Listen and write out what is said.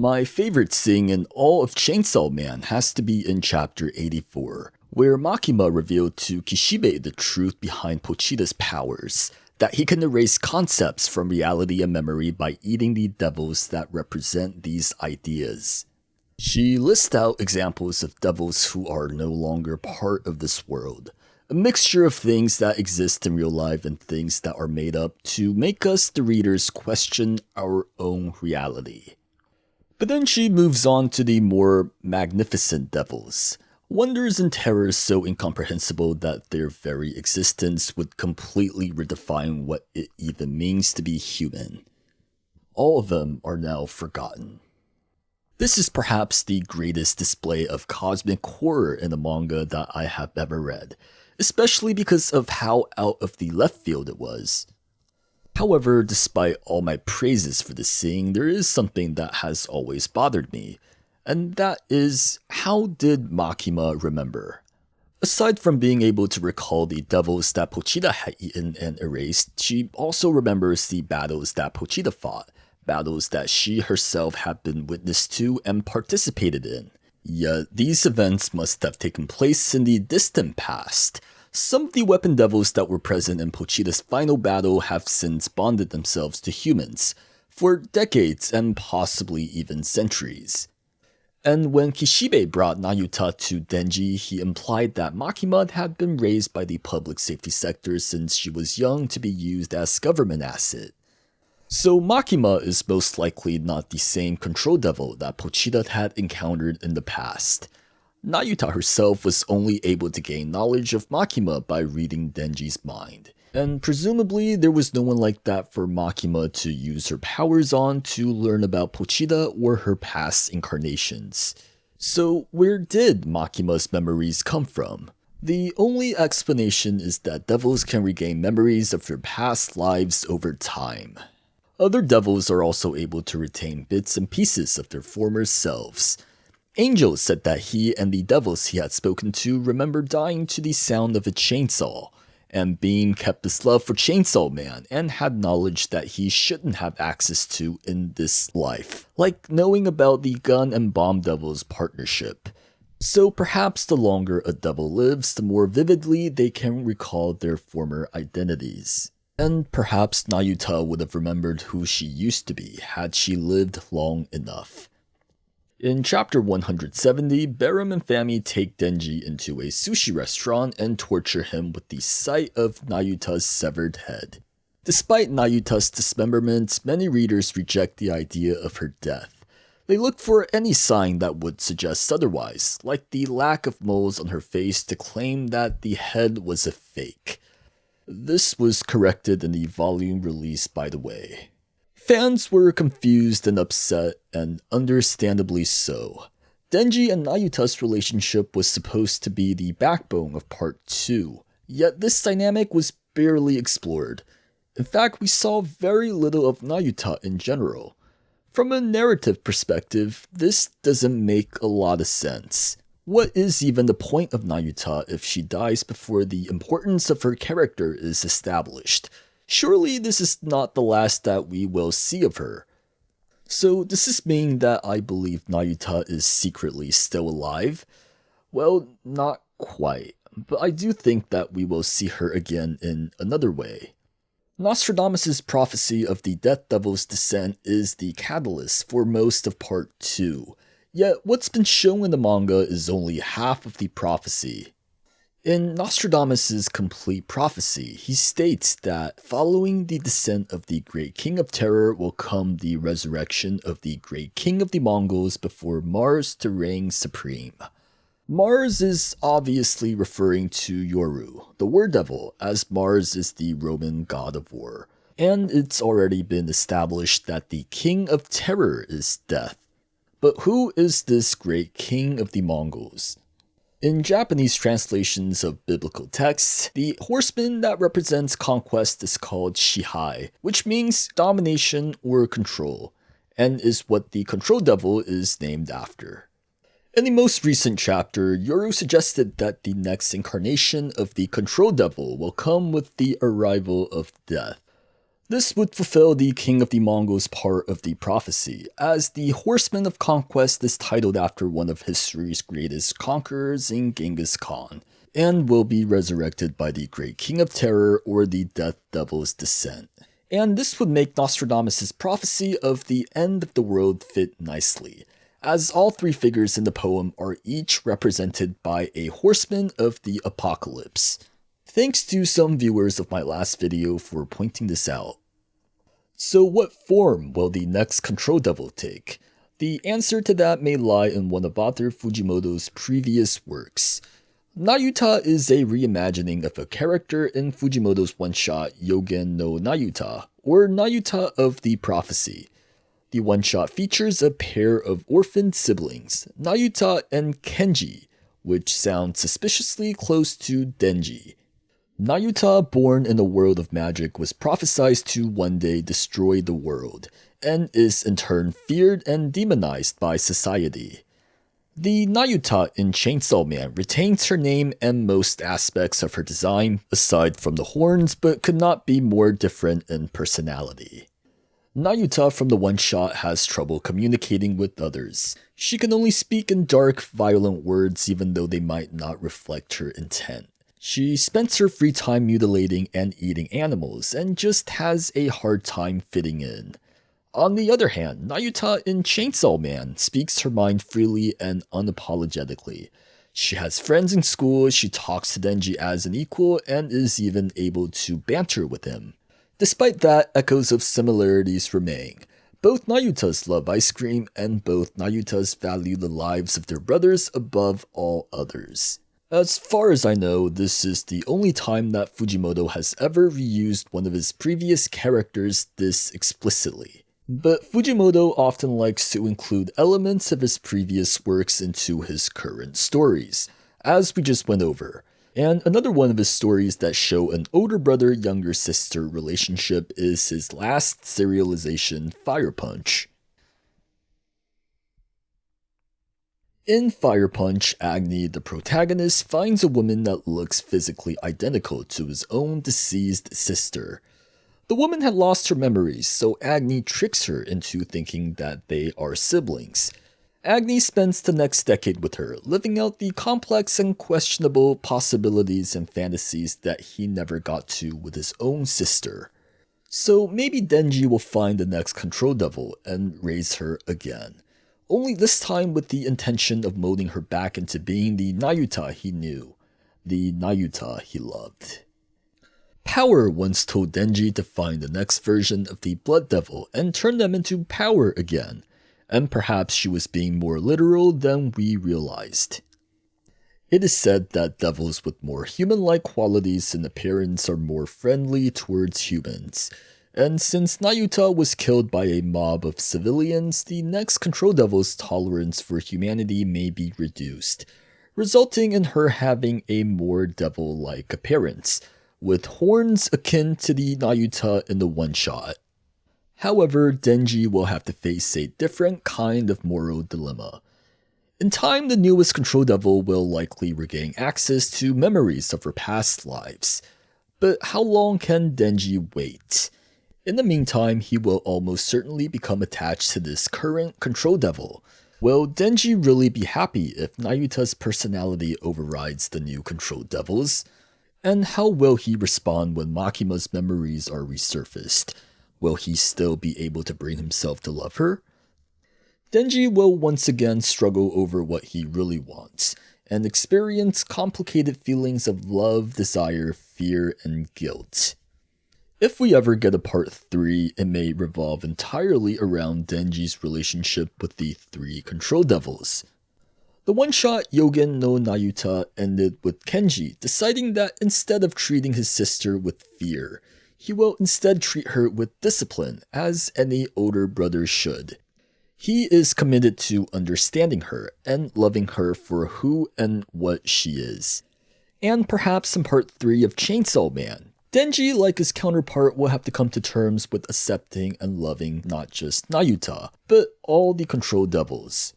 My favorite scene in all of Chainsaw Man has to be in chapter 84, where Makima revealed to Kishibe the truth behind Pochita's powers, that he can erase concepts from reality and memory by eating the devils that represent these ideas. She lists out examples of devils who are no longer part of this world, a mixture of things that exist in real life and things that are made up to make us, the readers, question our own reality. But then she moves on to the more magnificent devils, wonders and terrors so incomprehensible that their very existence would completely redefine what it even means to be human. All of them are now forgotten. This is perhaps the greatest display of cosmic horror in a manga that I have ever read, especially because of how out of the left field it was. However, despite all my praises for this scene, there is something that has always bothered me, and that is, how did Makima remember? Aside from being able to recall the devils that Pochita had eaten and erased, she also remembers the battles that Pochita fought, battles that she herself had been witness to and participated in. Yet these events must have taken place in the distant past. Some of the weapon devils that were present in Pochita's final battle have since bonded themselves to humans, for decades and possibly even centuries. And when Kishibe brought Nayuta to Denji, he implied that Makima had been raised by the public safety sector since she was young to be used as government asset. So Makima is most likely not the same control devil that Pochita had encountered in the past. Nayuta herself was only able to gain knowledge of Makima by reading Denji's mind, and presumably there was no one like that for Makima to use her powers on to learn about Pochita or her past incarnations. So where did Makima's memories come from? The only explanation is that devils can regain memories of their past lives over time. Other devils are also able to retain bits and pieces of their former selves. Angel said that he and the devils he had spoken to remember dying to the sound of a chainsaw, and Beam kept his love for Chainsaw Man and had knowledge that he shouldn't have access to in this life, like knowing about the gun and bomb devils partnership. So perhaps the longer a devil lives, the more vividly they can recall their former identities. And perhaps Nayuta would have remembered who she used to be had she lived long enough. In chapter 170, Barum and Fami take Denji into a sushi restaurant and torture him with the sight of Nayuta's severed head. Despite Nayuta's dismemberment, many readers reject the idea of her death. They look for any sign that would suggest otherwise, like the lack of moles on her face to claim that the head was a fake. This was corrected in the volume release, by the way. Fans were confused and upset, and understandably so. Denji and Nayuta's relationship was supposed to be the backbone of part 2, yet this dynamic was barely explored. In fact, we saw very little of Nayuta in general. From a narrative perspective, this doesn't make a lot of sense. What is even the point of Nayuta if she dies before the importance of her character is established? Surely this is not the last that we will see of her. So does this mean that I believe Nayuta is secretly still alive? Well, not quite, but I do think that we will see her again in another way. Nostradamus' prophecy of the Death Devil's descent is the catalyst for most of part 2, yet what's been shown in the manga is only half of the prophecy. In Nostradamus' complete prophecy, he states that following the descent of the Great King of Terror will come the resurrection of the Great King of the Mongols before Mars to reign supreme. Mars is obviously referring to Yoru, the war devil, as Mars is the Roman god of war, and it's already been established that the King of Terror is death. But who is this Great King of the Mongols? In Japanese translations of biblical texts, the horseman that represents conquest is called Shihai, which means domination or control, and is what the control devil is named after. In the most recent chapter, Yoru suggested that the next incarnation of the control devil will come with the arrival of death. This would fulfill the King of the Mongols part of the prophecy, as the Horseman of Conquest is titled after one of history's greatest conquerors in Genghis Khan, and will be resurrected by the Great King of Terror or the Death Devil's descent. And this would make Nostradamus' prophecy of the end of the world fit nicely, as all three figures in the poem are each represented by a horseman of the apocalypse. Thanks to some viewers of my last video for pointing this out. So what form will the next Control Devil take? The answer to that may lie in one of Author Fujimoto's previous works. Nayuta is a reimagining of a character in Fujimoto's one-shot Yogen no Nayuta, or Nayuta of the Prophecy. The one-shot features a pair of orphaned siblings, Nayuta and Kenji, which sounds suspiciously close to Denji. Nayuta, born in a world of magic, was prophesied to one day destroy the world, and is in turn feared and demonized by society. The Nayuta in Chainsaw Man retains her name and most aspects of her design, aside from the horns, but could not be more different in personality. Nayuta from the one-shot has trouble communicating with others. She can only speak in dark, violent words even though they might not reflect her intent. She spends her free time mutilating and eating animals, and just has a hard time fitting in. On the other hand, Nayuta in Chainsaw Man speaks her mind freely and unapologetically. She has friends in school, she talks to Denji as an equal, and is even able to banter with him. Despite that, echoes of similarities remain. Both Nayutas love ice cream, and both Nayutas value the lives of their brothers above all others. As far as I know, this is the only time that Fujimoto has ever reused one of his previous characters this explicitly. But Fujimoto often likes to include elements of his previous works into his current stories, as we just went over. And another one of his stories that show an older brother-younger sister relationship is his last serialization, Fire Punch. In Fire Punch, Agni, the protagonist, finds a woman that looks physically identical to his own deceased sister. The woman had lost her memories, so Agni tricks her into thinking that they are siblings. Agni spends the next decade with her, living out the complex and questionable possibilities and fantasies that he never got to with his own sister. So maybe Denji will find the next Control Devil and raise her again. Only this time with the intention of molding her back into being the Nayuta he knew, the Nayuta he loved. Power once told Denji to find the next version of the Blood Devil and turn them into power again, and perhaps she was being more literal than we realized. It is said that devils with more human-like qualities in appearance are more friendly towards humans. And since Nayuta was killed by a mob of civilians, the next Control Devil's tolerance for humanity may be reduced, resulting in her having a more devil-like appearance, with horns akin to the Nayuta in the one-shot. However, Denji will have to face a different kind of moral dilemma. In time, the newest Control Devil will likely regain access to memories of her past lives. But how long can Denji wait? In the meantime, he will almost certainly become attached to this current Control Devil. Will Denji really be happy if Nayuta's personality overrides the new Control Devil's? And how will he respond when Makima's memories are resurfaced? Will he still be able to bring himself to love her? Denji will once again struggle over what he really wants, and experience complicated feelings of love, desire, fear, and guilt. If we ever get a part 3, it may revolve entirely around Denji's relationship with the 3 Control Devils. The one-shot Yogen no Nayuta ended with Kenji deciding that instead of treating his sister with fear, he will instead treat her with discipline, as any older brother should. He is committed to understanding her and loving her for who and what she is. And perhaps in part 3 of Chainsaw Man, Denji, like his counterpart, will have to come to terms with accepting and loving not just Nayuta, but all the Control Devils.